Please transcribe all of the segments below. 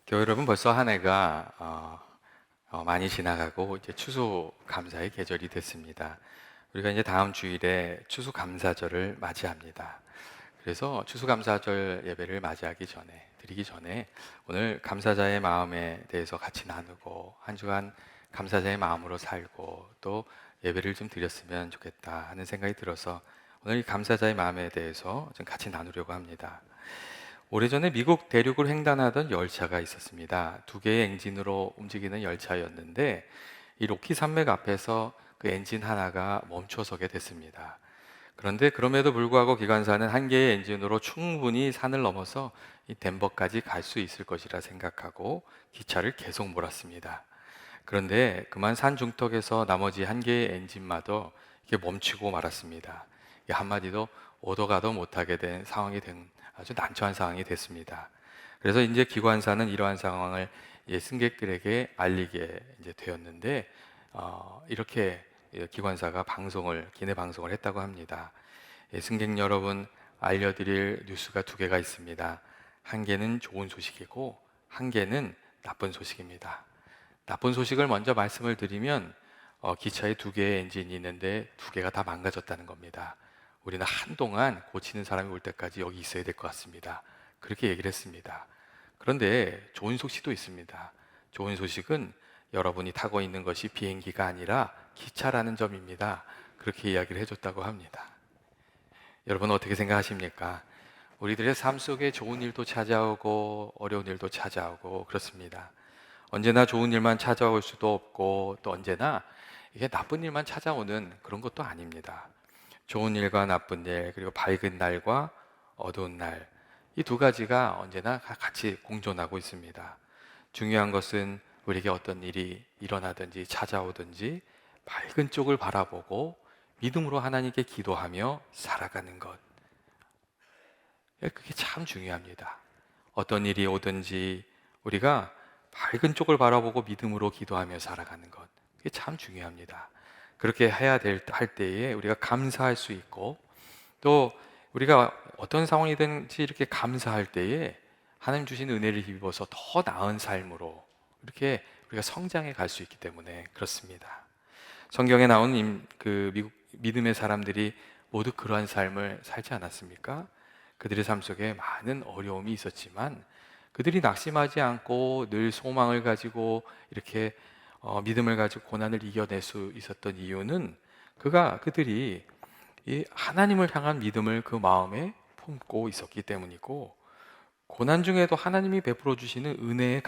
교회 여러분, 벌써 한 해가 많이 지나가고 이제 추수감사의 계절이 됐습니다. 우리가 이제 다음 주일에 추수감사절을 맞이합니다. 그래서 추수감사절 예배를 드리기 전에 오늘 감사자의 마음에 대해서 같이 나누고 한 주간 감사자의 마음으로 살고 또 예배를 좀 드렸으면 좋겠다 하는 생각이 들어서 오늘 이 감사자의 마음에 대해서 좀 같이 나누려고 합니다. 오래전에 미국 대륙을 횡단하던 열차가 있었습니다. 두 개의 엔진으로 움직이는 열차였는데 이 로키 산맥 앞에서 그 엔진 하나가 멈춰서게 됐습니다. 그런데 그럼에도 불구하고 기관사는 한 개의 엔진으로 충분히 산을 넘어서 이 덴버까지 갈 수 있을 것이라 생각하고 기차를 계속 몰았습니다. 그런데 그만 산 중턱에서 나머지 한 개의 엔진마저 이게 멈추고 말았습니다. 이게 한마디로 오도 가도 못하게 된 상황이 된 아주 난처한 상황이 됐습니다. 그래서 이제 기관사는 이러한 상황을 승객들에게 알리게 이제 되었는데 이렇게 기관사가 기내 방송을 했다고 합니다. 승객 여러분, 알려드릴 뉴스가 두 개가 있습니다. 한 개는 좋은 소식이고 한 개는 나쁜 소식입니다. 나쁜 소식을 먼저 말씀을 드리면 기차에 두 개의 엔진이 있는데 두 개가 다 망가졌다는 겁니다. 우리는 한동안 고치는 사람이 올 때까지 여기 있어야 될 것 같습니다. 그렇게 얘기를 했습니다. 그런데 좋은 소식도 있습니다. 좋은 소식은 여러분이 타고 있는 것이 비행기가 아니라 기차라는 점입니다. 그렇게 이야기를 해줬다고 합니다. 여러분 어떻게 생각하십니까? 우리들의 삶 속에 좋은 일도 찾아오고 어려운 일도 찾아오고 그렇습니다. 언제나 좋은 일만 찾아올 수도 없고 또 언제나 이게 나쁜 일만 찾아오는 그런 것도 아닙니다. 좋은 일과 나쁜 일, 그리고 밝은 날과 어두운 날, 이 두 가지가 언제나 같이 공존하고 있습니다. 중요한 것은 우리에게 어떤 일이 일어나든지 찾아오든지 밝은 쪽을 바라보고 믿음으로 하나님께 기도하며 살아가는 것. 그게 참 중요합니다. 어떤 일이 오든지 우리가 밝은 쪽을 바라보고 믿음으로 기도하며 살아가는 것. 그게 참 중요합니다. 그렇게 할 때에 우리가 감사할 수 있고 또 우리가 어떤 상황이든지 이렇게 감사할 때에 하나님 주신 은혜를 힘입어서 더 나은 삶으로 이렇게 우리가 성장해 갈 수 있기 때문에 그렇습니다. 성경에 나온 미국 믿음의 사람들이 모두 그러한 삶을 살지 않았습니까? 그들의 삶 속에 많은 어려움이 있었지만 그들이 낙심하지 않고 늘 소망을 가지고 이렇게 믿음을 가지고 고난을 이겨낼 수 있었던 이유는 그들이 이 하나님을 향한 믿음을 그 마음에 품고 있었기 때문이고 고난 중에도 하나님이 베풀어 주시는 은혜에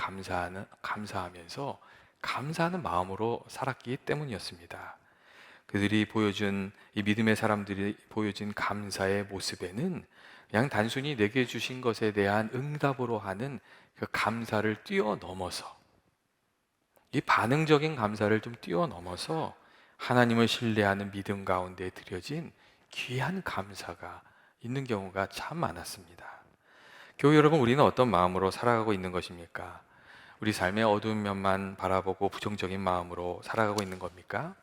감사하면서 감사하는 마음으로 살았기 때문이었습니다. 이 믿음의 사람들이 보여준 감사의 모습에는 그냥 단순히 내게 주신 것에 대한 응답으로 하는 그 감사를 뛰어넘어서 이 반응적인 감사를 좀 뛰어넘어서 하나님을 신뢰하는 믿음 가운데 드려진 귀한 감사가 있는 경우가 참 많았습니다. 교회 여러분, 우리는 어떤 마음으로 살아가고 있는 것입니까? 우리 삶의 어두운 면만 바라보고 부정적인 마음으로 살아가고 있는 겁니까?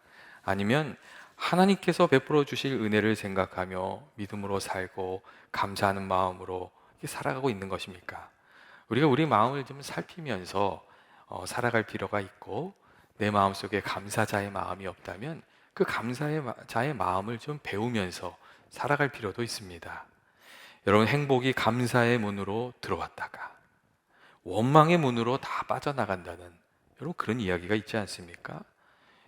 아니면 하나님께서 베풀어 주실 은혜를 생각하며 믿음으로 살고 감사하는 마음으로 이렇게 살아가고 있는 것입니까? 우리가 우리 마음을 좀 살피면서 살아갈 필요가 있고 내 마음속에 감사자의 마음이 없다면 그 감사자의 마음을 좀 배우면서 살아갈 필요도 있습니다. 여러분, 행복이 감사의 문으로 들어왔다가 원망의 문으로 다 빠져나간다는 여러분 그런 이야기가 있지 않습니까?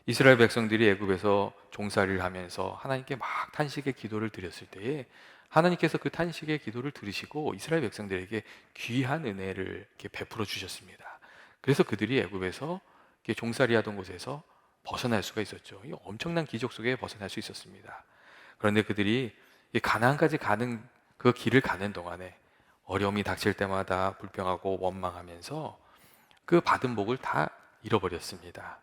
이스라엘 백성들이 애굽에서 종살이를 하면서 하나님께 막 탄식의 기도를 드렸을 때에 하나님께서 그 탄식의 기도를 들으시고 이스라엘 백성들에게 귀한 은혜를 이렇게 베풀어 주셨습니다. 그래서 그들이 애굽에서 이렇게 종살이하던 곳에서 벗어날 수가 있었죠. 이 엄청난 기적 속에 벗어날 수 있었습니다. 그런데 그들이 이 가나안까지 가는 그 길을 가는 동안에 어려움이 닥칠 때마다 불평하고 원망하면서 그 받은 복을 다 잃어버렸습니다.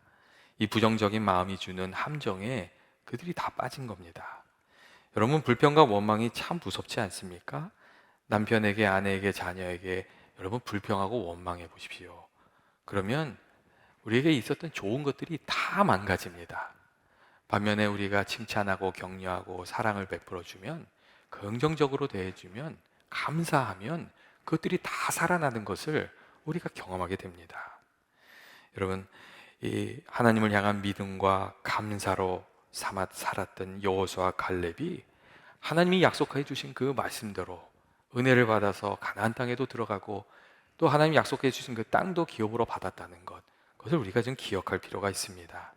이 부정적인 마음이 주는 함정에 그들이 다 빠진 겁니다. 여러분, 불평과 원망이 참 무섭지 않습니까? 남편에게, 아내에게, 자녀에게 여러분 불평하고 원망해 보십시오. 그러면 우리에게 있었던 좋은 것들이 다 망가집니다. 반면에 우리가 칭찬하고 격려하고 사랑을 베풀어 주면, 긍정적으로 대해주면, 감사하면 그것들이 다 살아나는 것을 우리가 경험하게 됩니다. 여러분, 이 하나님을 향한 믿음과 감사로 살았던 여호수아와 갈렙이 하나님이 약속해 주신 그 말씀대로 은혜를 받아서 가나안 땅에도 들어가고 또 하나님이 약속해 주신 그 땅도 기업으로 받았다는 것, 그것을 우리가 좀 기억할 필요가 있습니다.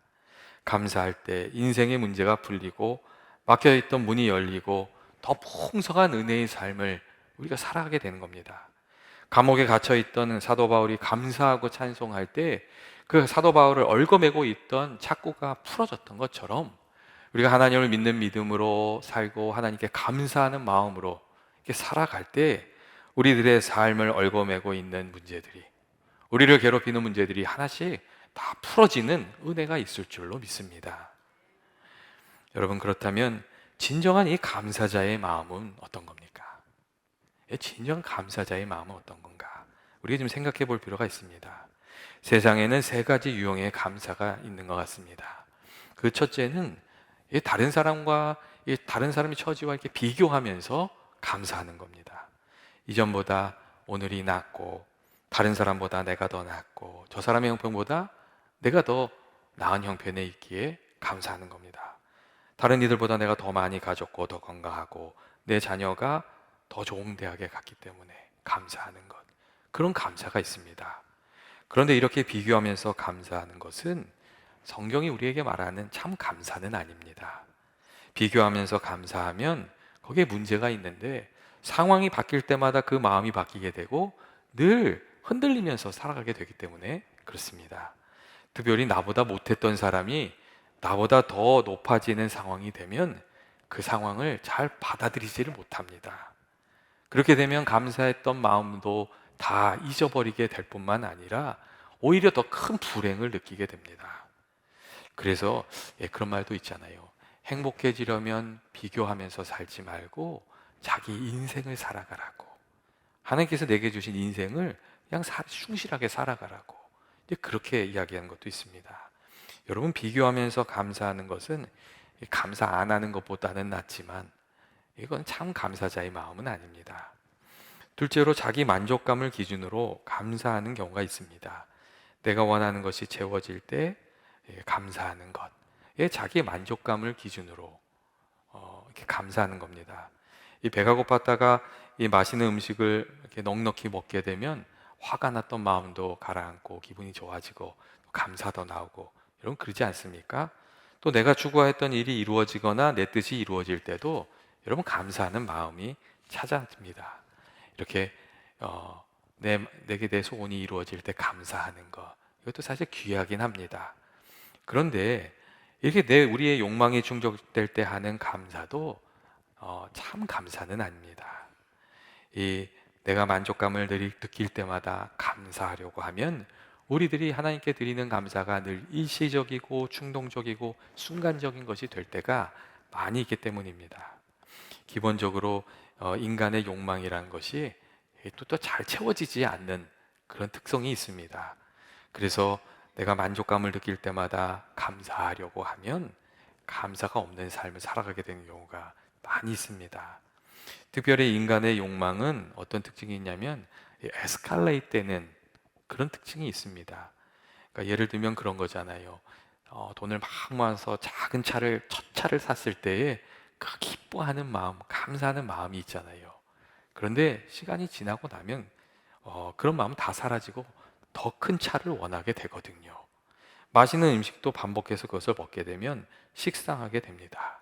감사할 때 인생의 문제가 풀리고 막혀있던 문이 열리고 더 풍성한 은혜의 삶을 우리가 살아가게 되는 겁니다. 감옥에 갇혀있던 사도 바울이 감사하고 찬송할 때 그 사도 바울을 얽어매고 있던 착고가 풀어졌던 것처럼 우리가 하나님을 믿는 믿음으로 살고 하나님께 감사하는 마음으로 이렇게 살아갈 때 우리들의 삶을 얽어매고 있는 문제들이, 우리를 괴롭히는 문제들이 하나씩 다 풀어지는 은혜가 있을 줄로 믿습니다. 여러분, 그렇다면 진정한 이 감사자의 마음은 어떤 겁니까? 진정한 감사자의 마음은 어떤 건가? 우리가 좀 생각해 볼 필요가 있습니다. 세상에는 세 가지 유형의 감사가 있는 것 같습니다. 그 첫째는 다른 사람과 다른 사람의 처지와 이렇게 비교하면서 감사하는 겁니다. 이전보다 오늘이 낫고, 다른 사람보다 내가 더 낫고, 저 사람의 형편보다 내가 더 나은 형편에 있기에 감사하는 겁니다. 다른 이들보다 내가 더 많이 가졌고 더 건강하고 내 자녀가 더 좋은 대학에 갔기 때문에 감사하는 것, 그런 감사가 있습니다. 그런데 이렇게 비교하면서 감사하는 것은 성경이 우리에게 말하는 참 감사는 아닙니다. 비교하면서 감사하면 거기에 문제가 있는데 상황이 바뀔 때마다 그 마음이 바뀌게 되고 늘 흔들리면서 살아가게 되기 때문에 그렇습니다. 특별히 나보다 못했던 사람이 나보다 더 높아지는 상황이 되면 그 상황을 잘 받아들이지를 못합니다. 그렇게 되면 감사했던 마음도 다 잊어버리게 될 뿐만 아니라 오히려 더 큰 불행을 느끼게 됩니다. 그래서 그런 말도 있잖아요. 행복해지려면 비교하면서 살지 말고 자기 인생을 살아가라고. 하나님께서 내게 주신 인생을 그냥 충실하게 살아가라고. 그렇게 이야기하는 것도 있습니다. 여러분, 비교하면서 감사하는 것은 감사 안 하는 것보다는 낫지만 이건 참 감사자의 마음은 아닙니다. 둘째로 자기 만족감을 기준으로 감사하는 경우가 있습니다. 내가 원하는 것이 채워질 때 감사하는 것, 자기 만족감을 기준으로 이렇게 감사하는 겁니다. 이 배가 고팠다가 이 맛있는 음식을 이렇게 넉넉히 먹게 되면 화가 났던 마음도 가라앉고 기분이 좋아지고 감사도 나오고, 여러분 그러지 않습니까? 또 내가 추구했던 일이 이루어지거나 내 뜻이 이루어질 때도 여러분 감사하는 마음이 찾아듭니다. 이렇게 내게 내 소원이 이루어질 때 감사하는 것, 이것도 사실 귀하긴 합니다. 그런데 이렇게 우리의 욕망이 충족될 때 하는 감사도 참 감사는 아닙니다. 내가 만족감을 느낄 때마다 감사하려고 하면 우리들이 하나님께 드리는 감사가 늘 일시적이고 충동적이고 순간적인 것이 될 때가 많이 있기 때문입니다. 기본적으로 인간의 욕망이라는 것이 또 잘 채워지지 않는 그런 특성이 있습니다. 그래서 내가 만족감을 느낄 때마다 감사하려고 하면 감사가 없는 삶을 살아가게 되는 경우가 많이 있습니다. 특별히 인간의 욕망은 어떤 특징이 있냐면 에스컬레이트 되는 그런 특징이 있습니다. 그러니까 예를 들면 그런 거잖아요. 돈을 막 모아서 작은 차를, 첫 차를 샀을 때에 그 기뻐하는 마음, 감사하는 마음이 있잖아요. 그런데 시간이 지나고 나면 그런 마음은 다 사라지고 더 큰 차를 원하게 되거든요. 맛있는 음식도 반복해서 그것을 먹게 되면 식상하게 됩니다.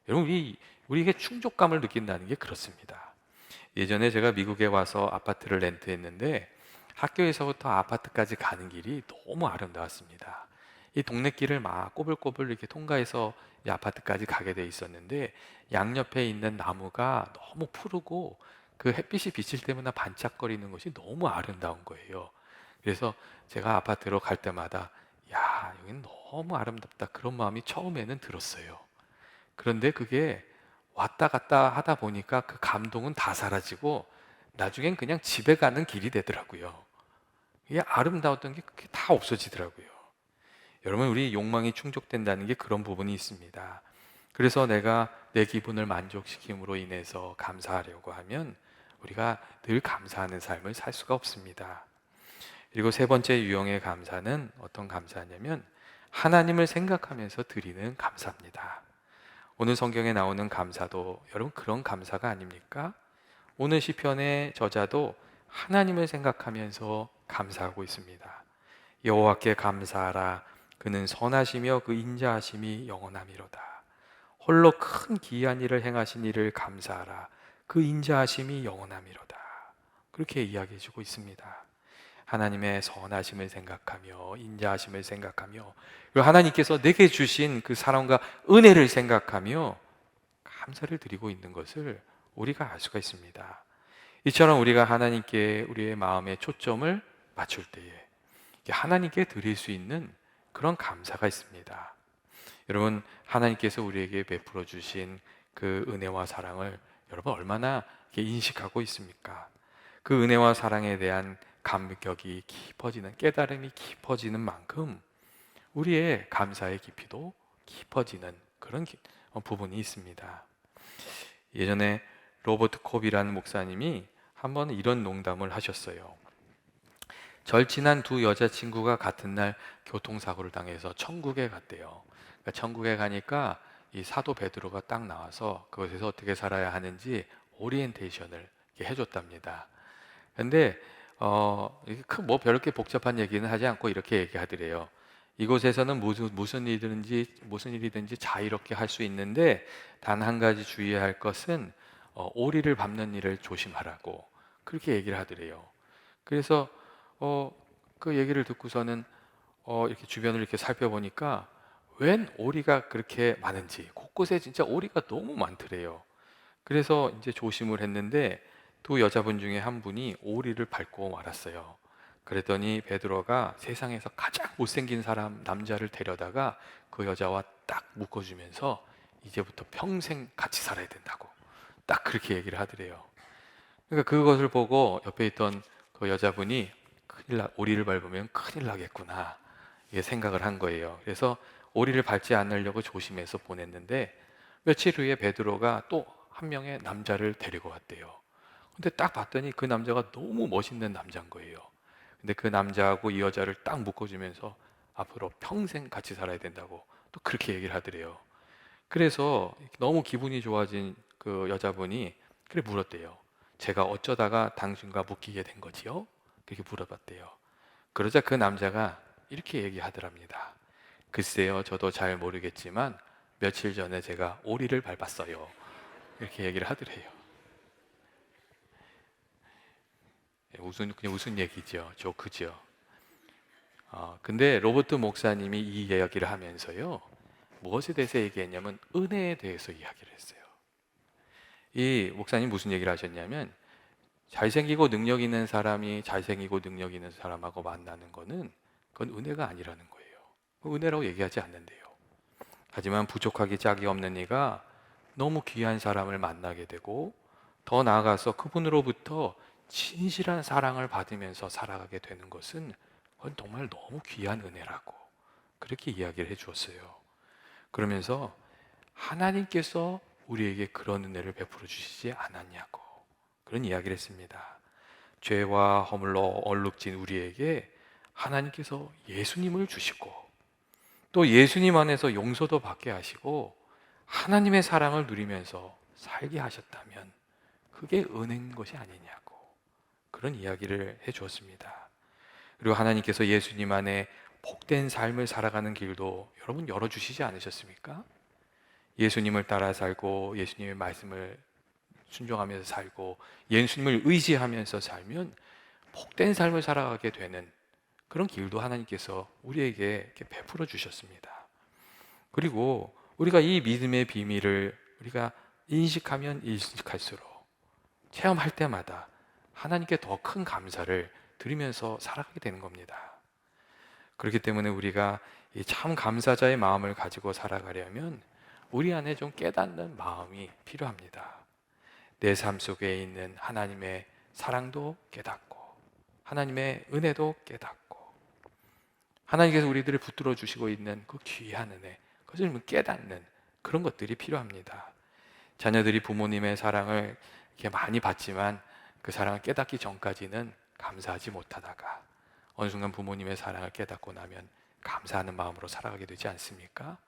여러분, 우리에게 충족감을 느낀다는 게 그렇습니다. 예전에 제가 미국에 와서 아파트를 렌트했는데 학교에서부터 아파트까지 가는 길이 너무 아름다웠습니다. 이 동네 길을 막 꼬불꼬불 이렇게 통과해서 이 아파트까지 가게 돼 있었는데 양옆에 있는 나무가 너무 푸르고 그 햇빛이 비칠 때마다 반짝거리는 것이 너무 아름다운 거예요. 그래서 제가 아파트로 갈 때마다 야, 여기는 너무 아름답다, 그런 마음이 처음에는 들었어요. 그런데 그게 왔다 갔다 하다 보니까 그 감동은 다 사라지고 나중엔 그냥 집에 가는 길이 되더라고요. 이게 아름다웠던 게 그게 다 없어지더라고요. 여러분, 우리 욕망이 충족된다는 게 그런 부분이 있습니다. 그래서 내가 내 기분을 만족시킴으로 인해서 감사하려고 하면 우리가 늘 감사하는 삶을 살 수가 없습니다. 그리고 세 번째 유형의 감사는 어떤 감사냐면 하나님을 생각하면서 드리는 감사입니다. 오늘 성경에 나오는 감사도 여러분 그런 감사가 아닙니까? 오늘 시편의 저자도 하나님을 생각하면서 감사하고 있습니다. 여호와께 감사하라. 그는 선하시며 그 인자하심이 영원함이로다. 홀로 큰 기이한 일을 행하신 이를 감사하라. 그 인자하심이 영원함이로다. 그렇게 이야기해 주고 있습니다. 하나님의 선하심을 생각하며 인자하심을 생각하며 그리고 하나님께서 내게 주신 그 사랑과 은혜를 생각하며 감사를 드리고 있는 것을 우리가 알 수가 있습니다. 이처럼 우리가 하나님께 우리의 마음의 초점을 맞출 때에 하나님께 드릴 수 있는 그런 감사가 있습니다. 여러분, 하나님께서 우리에게 베풀어 주신 그 은혜와 사랑을 여러분 얼마나 인식하고 있습니까? 그 은혜와 사랑에 대한 감격이 깊어지는, 깨달음이 깊어지는 만큼 우리의 감사의 깊이도 깊어지는 그런 부분이 있습니다. 예전에 로버트 콥이라는 목사님이 한번 이런 농담을 하셨어요. 절친한 두 여자친구가 같은 날 교통사고를 당해서 천국에 갔대요. 그러니까 천국에 가니까 이 사도 베드로가 딱 나와서 그곳에서 어떻게 살아야 하는지 오리엔테이션을 해줬답니다. 근데 뭐 별렇게 복잡한 얘기는 하지 않고 이렇게 얘기하더래요. 이곳에서는 무슨 일이든지 자유롭게 할 수 있는데 단 한 가지 주의해야 할 것은 오리를 밟는 일을 조심하라고 그렇게 얘기를 하더래요. 그래서 그 얘기를 듣고서는 이렇게 주변을 이렇게 살펴보니까 웬 오리가 그렇게 많은지 곳곳에 진짜 오리가 너무 많더래요. 그래서 이제 조심을 했는데 두 여자분 중에 한 분이 오리를 밟고 말았어요. 그랬더니 베드로가 세상에서 가장 못생긴 사람 남자를 데려다가 그 여자와 딱 묶어주면서 이제부터 평생 같이 살아야 된다고 딱 그렇게 얘기를 하더래요. 그러니까 그것을 보고 옆에 있던 그 여자분이 오리를 밟으면 큰일 나겠구나 이게 생각을 한 거예요. 그래서 오리를 밟지 않으려고 조심해서 보냈는데 며칠 후에 베드로가 또 한 명의 남자를 데리고 왔대요. 근데 딱 봤더니 그 남자가 너무 멋있는 남자인 거예요. 근데 그 남자하고 이 여자를 딱 묶어주면서 앞으로 평생 같이 살아야 된다고 또 그렇게 얘기를 하더래요. 그래서 너무 기분이 좋아진 그 여자분이 그래 물었대요. 제가 어쩌다가 당신과 묶이게 된 거지요? 그렇게 물어봤대요. 그러자 그 남자가 이렇게 얘기하더랍니다. 글쎄요, 저도 잘 모르겠지만 며칠 전에 제가 오리를 밟았어요. 이렇게 얘기를 하더래요. 그냥 웃은 얘기죠. 조크죠. 근데 로버트 목사님이 이 이야기를 하면서요, 무엇에 대해서 얘기했냐면 은혜에 대해서 이야기를 했어요. 이 목사님 무슨 얘기를 하셨냐면 잘생기고 능력 있는 사람이 잘생기고 능력 있는 사람하고 만나는 거는 그건 은혜가 아니라는 거예요. 은혜라고 얘기하지 않는데요. 하지만 부족하기 짝이 없는 이가 너무 귀한 사람을 만나게 되고 더 나아가서 그분으로부터 진실한 사랑을 받으면서 살아가게 되는 것은 그건 정말 너무 귀한 은혜라고 그렇게 이야기를 해 주었어요. 그러면서 하나님께서 우리에게 그런 은혜를 베풀어 주시지 않았냐고 그런 이야기를 했습니다. 죄와 허물로 얼룩진 우리에게 하나님께서 예수님을 주시고 또 예수님 안에서 용서도 받게 하시고 하나님의 사랑을 누리면서 살게 하셨다면 그게 은혜인 것이 아니냐고 그런 이야기를 해 주었습니다. 그리고 하나님께서 예수님 안에 복된 삶을 살아가는 길도 여러분 열어주시지 않으셨습니까? 예수님을 따라 살고 예수님의 말씀을 순종하면서 살고 예수님을 의지하면서 살면 복된 삶을 살아가게 되는 그런 길도 하나님께서 우리에게 이렇게 베풀어 주셨습니다. 그리고 우리가 이 믿음의 비밀을 우리가 인식하면 인식할수록 체험할 때마다 하나님께 더 큰 감사를 드리면서 살아가게 되는 겁니다. 그렇기 때문에 우리가 이 참 감사자의 마음을 가지고 살아가려면 우리 안에 좀 깨닫는 마음이 필요합니다. 내 삶 속에 있는 하나님의 사랑도 깨닫고 하나님의 은혜도 깨닫고 하나님께서 우리들을 붙들어 주시고 있는 그 귀한 은혜 그것을 깨닫는 그런 것들이 필요합니다. 자녀들이 부모님의 사랑을 이렇게 많이 받지만 그 사랑을 깨닫기 전까지는 감사하지 못하다가 어느 순간 부모님의 사랑을 깨닫고 나면 감사하는 마음으로 살아가게 되지 않습니까?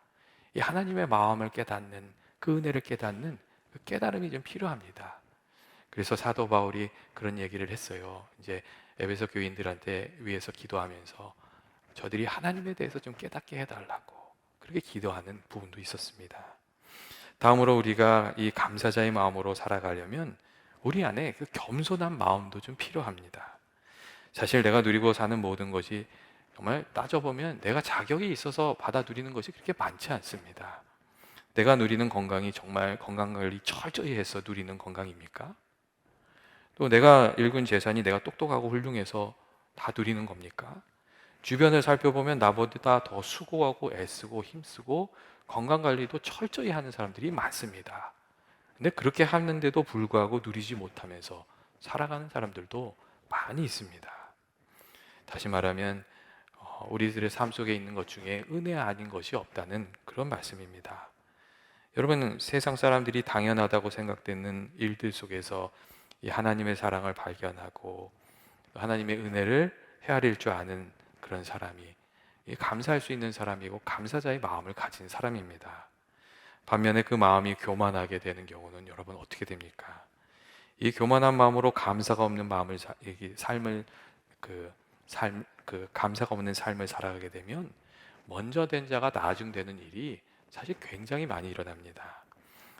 이 하나님의 마음을 깨닫는, 그 은혜를 깨닫는 그 깨달음이 좀 필요합니다. 그래서 사도 바울이 그런 얘기를 했어요. 이제 에베소 교인들한테 위해서 기도하면서 저들이 하나님에 대해서 좀 깨닫게 해달라고 그렇게 기도하는 부분도 있었습니다. 다음으로 우리가 이 감사자의 마음으로 살아가려면 우리 안에 그 겸손한 마음도 좀 필요합니다. 사실 내가 누리고 사는 모든 것이 정말 따져보면 내가 자격이 있어서 받아 누리는 것이 그렇게 많지 않습니다. 내가 누리는 건강이 정말 건강관리 철저히 해서 누리는 건강입니까? 또 내가 일군 재산이 내가 똑똑하고 훌륭해서 다 누리는 겁니까? 주변을 살펴보면 나보다 더 수고하고 애쓰고 힘쓰고 건강관리도 철저히 하는 사람들이 많습니다. 근데 그렇게 하는데도 불구하고 누리지 못하면서 살아가는 사람들도 많이 있습니다. 다시 말하면 우리들의 삶 속에 있는 것 중에 은혜 아닌 것이 없다는 그런 말씀입니다. 여러분, 세상 사람들이 당연하다고 생각되는 일들 속에서 이 하나님의 사랑을 발견하고 하나님의 은혜를 헤아릴 줄 아는 그런 사람이 감사할 수 있는 사람이고 감사자의 마음을 가진 사람입니다. 반면에 그 마음이 교만하게 되는 경우는 여러분 어떻게 됩니까? 이 교만한 마음으로 감사가 없는 마음을 삶을 감사가 없는 삶을 살아가게 되면 먼저 된 자가 나중되는 일이 사실 굉장히 많이 일어납니다.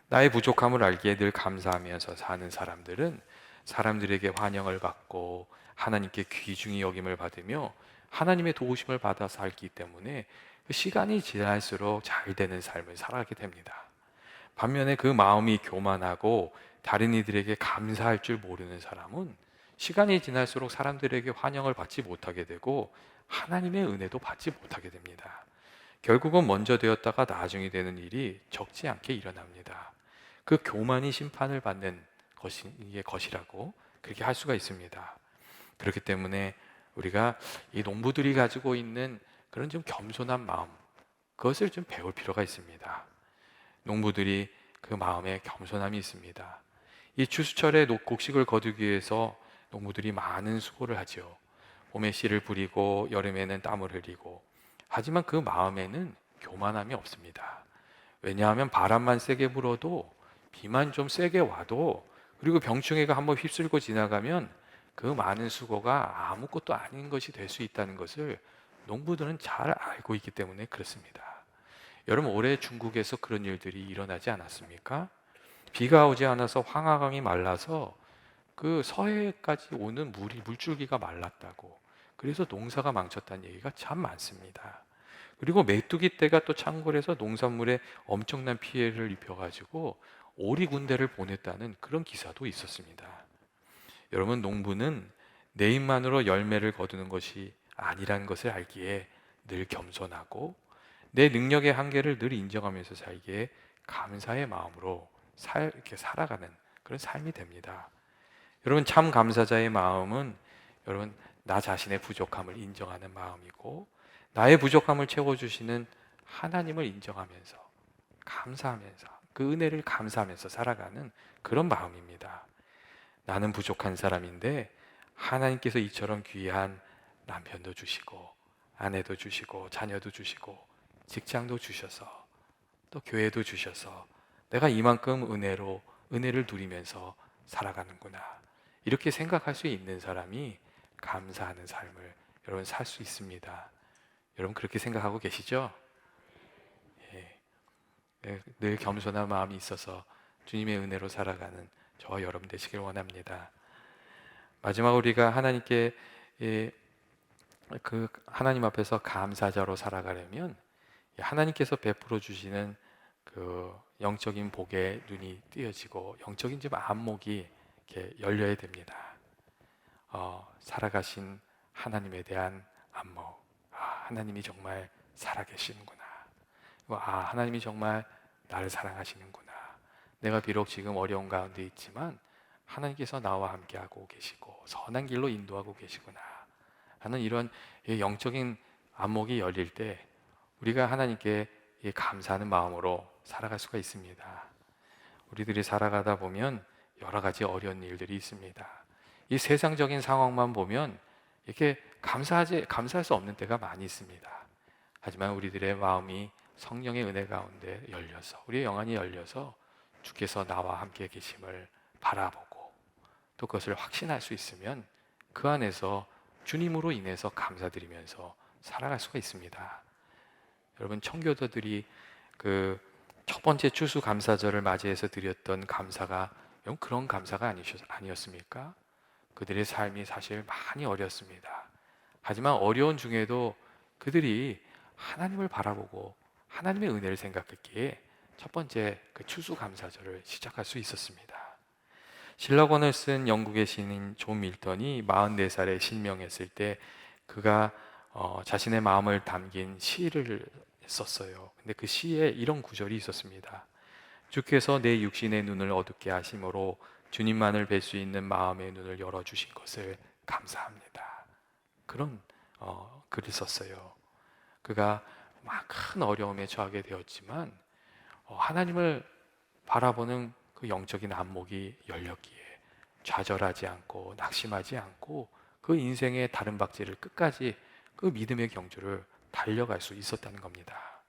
나의 부족함을 알기에 늘 감사하면서 사는 사람들은 사람들에게 환영을 받고 하나님께 귀중히 여김을 받으며 하나님의 도우심을 받아 살기 때문에 그 시간이 지날수록 잘 되는 삶을 살아가게 됩니다. 반면에 그 마음이 교만하고 다른 이들에게 감사할 줄 모르는 사람은 시간이 지날수록 사람들에게 환영을 받지 못하게 되고 하나님의 은혜도 받지 못하게 됩니다. 결국은 먼저 되었다가 나중이 되는 일이 적지 않게 일어납니다. 그 교만이 심판을 받는 것이라고 그렇게 할 수가 있습니다. 그렇기 때문에 우리가 이 농부들이 가지고 있는 그런 좀 겸손한 마음, 그것을 좀 배울 필요가 있습니다. 농부들이 그 마음에 겸손함이 있습니다. 이 추수철에 곡식을 거두기 위해서 농부들이 많은 수고를 하죠. 봄에 씨를 뿌리고 여름에는 땀을 흘리고, 하지만 그 마음에는 교만함이 없습니다. 왜냐하면 바람만 세게 불어도, 비만 좀 세게 와도, 그리고 병충해가 한번 휩쓸고 지나가면 그 많은 수고가 아무것도 아닌 것이 될 수 있다는 것을 농부들은 잘 알고 있기 때문에 그렇습니다. 여러분, 올해 중국에서 그런 일들이 일어나지 않았습니까? 비가 오지 않아서 황하강이 말라서 그 서해까지 오는 물줄기가 말랐다고, 그래서 농사가 망쳤다는 얘기가 참 많습니다. 그리고 메뚜기 떼가 또 창궐해서 농산물에 엄청난 피해를 입혀가지고 오리군대를 보냈다는 그런 기사도 있었습니다. 여러분, 농부는 내 힘만으로 열매를 거두는 것이 아니라는 것을 알기에 늘 겸손하고 내 능력의 한계를 늘 인정하면서 살기에 감사의 마음으로 이렇게 살아가는 그런 삶이 됩니다. 여러분, 참 감사자의 마음은 여러분 나 자신의 부족함을 인정하는 마음이고 나의 부족함을 채워주시는 하나님을 인정하면서 감사하면서 그 은혜를 감사하면서 살아가는 그런 마음입니다. 나는 부족한 사람인데 하나님께서 이처럼 귀한 남편도 주시고 아내도 주시고 자녀도 주시고 직장도 주셔서 또 교회도 주셔서 내가 이만큼 은혜를 누리면서 살아가는구나, 이렇게 생각할 수 있는 사람이 감사하는 삶을 여러분 살 수 있습니다. 여러분 그렇게 생각하고 계시죠? 예. 늘 겸손한 마음이 있어서 주님의 은혜로 살아가는 저와 여러분 되시길 원합니다. 마지막 우리가 하나님께 그 하나님 앞에서 감사자로 살아가려면 하나님께서 베풀어 주시는 그 영적인 복의 눈이 띄어지고 영적인 좀 안목이 이렇게 열려야 됩니다. 살아가신 하나님에 대한 안목. 하나님이 정말 살아계시는구나. 하나님이 정말 나를 사랑하시는구나. 내가 비록 지금 어려운 가운데 있지만 하나님께서 나와 함께하고 계시고 선한 길로 인도하고 계시구나 하는 이런 영적인 안목이 열릴 때 우리가 하나님께 감사하는 마음으로 살아갈 수가 있습니다. 우리들이 살아가다 보면 여러 가지 어려운 일들이 있습니다. 이 세상적인 상황만 보면 이렇게 감사할 수 없는 때가 많이 있습니다. 하지만 우리들의 마음이 성령의 은혜 가운데 열려서, 우리의 영안이 열려서 주께서 나와 함께 계심을 바라보고 또 그것을 확신할 수 있으면 그 안에서 주님으로 인해서 감사드리면서 살아갈 수가 있습니다. 여러분, 청교도들이 그 첫 번째 추수감사절을 맞이해서 드렸던 감사가 그런 감사가 아니었습니까? 그들의 삶이 사실 많이 어렵습니다. 하지만 어려운 중에도 그들이 하나님을 바라보고 하나님의 은혜를 생각했기에 첫 번째 그 추수감사절을 시작할 수 있었습니다. 실록원을 쓴 영국의 시인 존 밀턴이 44살에 실명했을 때 그가 자신의 마음을 담긴 시를 썼어요. 근데 그 시에 이런 구절이 있었습니다. 주께서 내 육신의 눈을 어둡게 하심으로 주님만을 뵐 수 있는 마음의 눈을 열어주신 것을 감사합니다. 그런 글을 썼어요. 그가 막 큰 어려움에 처하게 되었지만 하나님을 바라보는 그 영적인 안목이 열렸기에 좌절하지 않고 낙심하지 않고 그 인생의 다른 박질을 끝까지 그 믿음의 경주를 달려갈 수 있었다는 겁니다.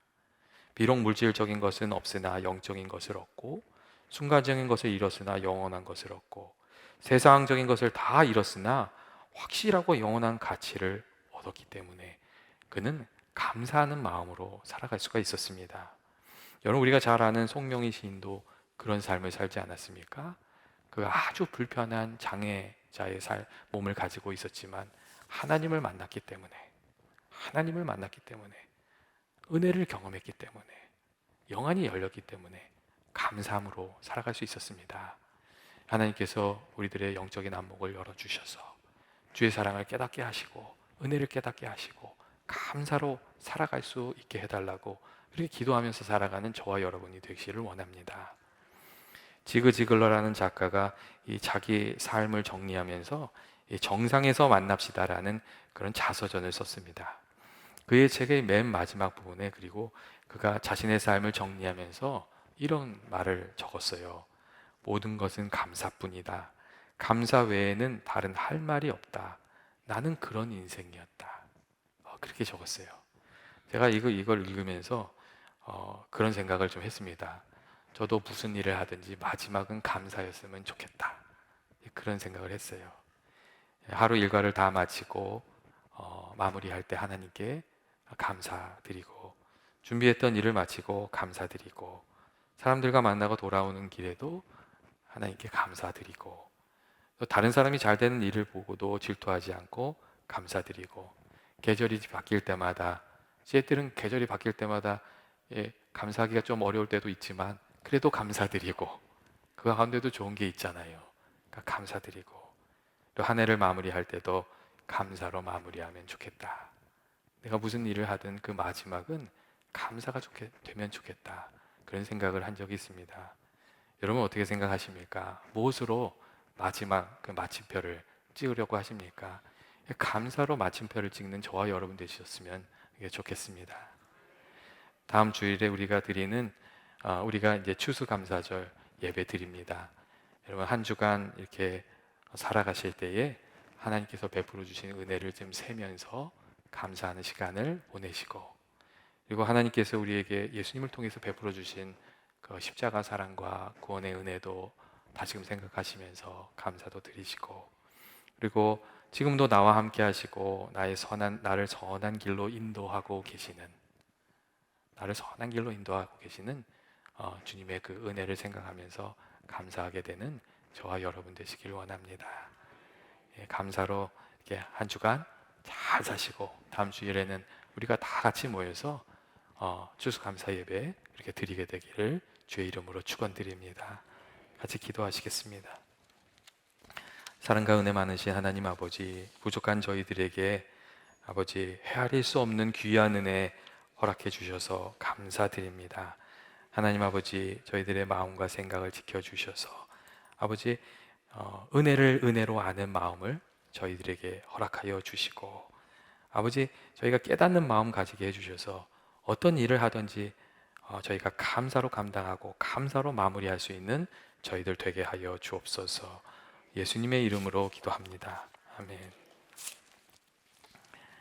비록 물질적인 것은 없으나 영적인 것을 얻고 순간적인 것을 잃었으나 영원한 것을 얻고 세상적인 것을 다 잃었으나 확실하고 영원한 가치를 얻었기 때문에 그는 감사하는 마음으로 살아갈 수가 있었습니다. 여러분, 우리가 잘 아는 송명희 시인도 그런 삶을 살지 않았습니까? 그가 아주 불편한 장애자의 몸을 가지고 있었지만 하나님을 만났기 때문에 은혜를 경험했기 때문에 영안이 열렸기 때문에 감사함으로 살아갈 수 있었습니다. 하나님께서 우리들의 영적인 안목을 열어주셔서 주의 사랑을 깨닫게 하시고 은혜를 깨닫게 하시고 감사로 살아갈 수 있게 해달라고 그렇게 기도하면서 살아가는 저와 여러분이 되시기를 원합니다. 지그 지글러라는 작가가 이 자기 삶을 정리하면서 이 정상에서 만납시다라는 그런 자서전을 썼습니다. 그의 책의 맨 마지막 부분에 그리고 그가 자신의 삶을 정리하면서 이런 말을 적었어요. 모든 것은 감사뿐이다. 감사 외에는 다른 할 말이 없다. 나는 그런 인생이었다. 그렇게 적었어요. 제가 이걸 읽으면서 그런 생각을 좀 했습니다. 저도 무슨 일을 하든지 마지막은 감사였으면 좋겠다. 그런 생각을 했어요. 하루 일과를 다 마치고 마무리할 때 하나님께 감사드리고 준비했던 일을 마치고 감사드리고 사람들과 만나고 돌아오는 길에도 하나님께 감사드리고 또 다른 사람이 잘 되는 일을 보고도 질투하지 않고 감사드리고 계절이 바뀔 때마다 때들은 계절이 바뀔 때마다 감사하기가 좀 어려울 때도 있지만 그래도 감사드리고 그 가운데도 좋은 게 있잖아요. 그러니까 감사드리고 또 한 해를 마무리할 때도 감사로 마무리하면 좋겠다. 내가 무슨 일을 하든 그 마지막은 감사가 되면 좋겠다. 그런 생각을 한 적이 있습니다. 여러분 어떻게 생각하십니까? 무엇으로 마지막 그 마침표를 찍으려고 하십니까? 감사로 마침표를 찍는 저와 여러분 되셨으면 좋겠습니다. 다음 주일에 우리가 이제 추수감사절 예배 드립니다. 여러분 한 주간 이렇게 살아가실 때에 하나님께서 베풀어 주신 은혜를 좀 세면서 감사하는 시간을 보내시고 그리고 하나님께서 우리에게 예수님을 통해서 베풀어 주신 그 십자가 사랑과 구원의 은혜도 다시금 생각하시면서 감사도 드리시고 그리고 지금도 나와 함께 하시고 나를 선한 길로 인도하고 계시는 주님의 그 은혜를 생각하면서 감사하게 되는 저와 여러분 되시길 원합니다. 감사로 이렇게 한 주간 잘 사시고 다음 주일에는 우리가 다 같이 모여서 추수감사 예배 이렇게 드리게 되기를 주의 이름으로 축원드립니다. 같이 기도하시겠습니다. 사랑과 은혜 많으신 하나님 아버지, 부족한 저희들에게 아버지 헤아릴 수 없는 귀한 은혜 허락해 주셔서 감사드립니다. 하나님 아버지, 저희들의 마음과 생각을 지켜주셔서 아버지 은혜를 은혜로 아는 마음을 저희들에게 허락하여 주시고 아버지 저희가 깨닫는 마음 가지게 해주셔서 어떤 일을 하든지 저희가 감사로 감당하고 감사로 마무리할 수 있는 저희들 되게 하여 주옵소서. 예수님의 이름으로 기도합니다. 아멘.